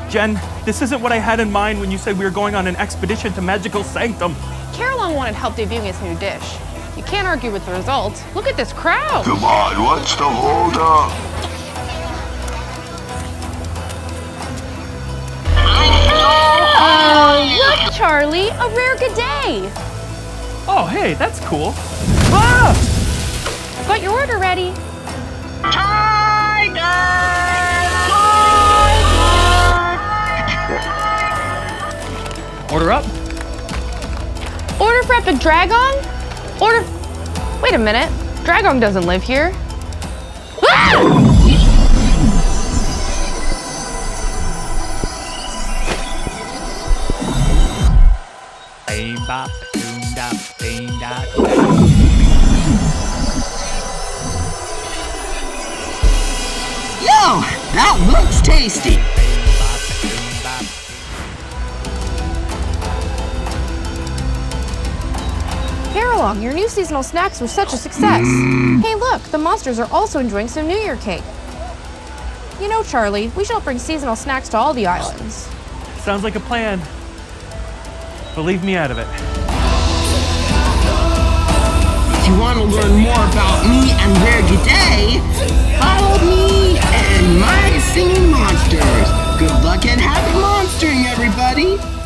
Jen, this isn't what I had in mind when you said we were going on an expedition to Magical Sanctum. Carolong wanted help debuting his new dish. You can't argue with the results. Look at this crowd. Come on, what's the holdup? Look, Charlie, a rare G'day. Oh, hey, that's cool. Ah! Got your order ready. Order up. Order for Epic Dragon? Order... Wait a minute. Dragon doesn't live here. Ah! Yo, that looks tasty. Carolong, your new seasonal snacks were such a success. Hey look, the monsters are also enjoying some New Year cake. You know, Charlie, we shall bring seasonal snacks to all the islands. Sounds like a plan. But leave me out of it. If you want to learn more about me and Rare G'day, follow me and my singing monsters. Good luck and happy monstering, everybody!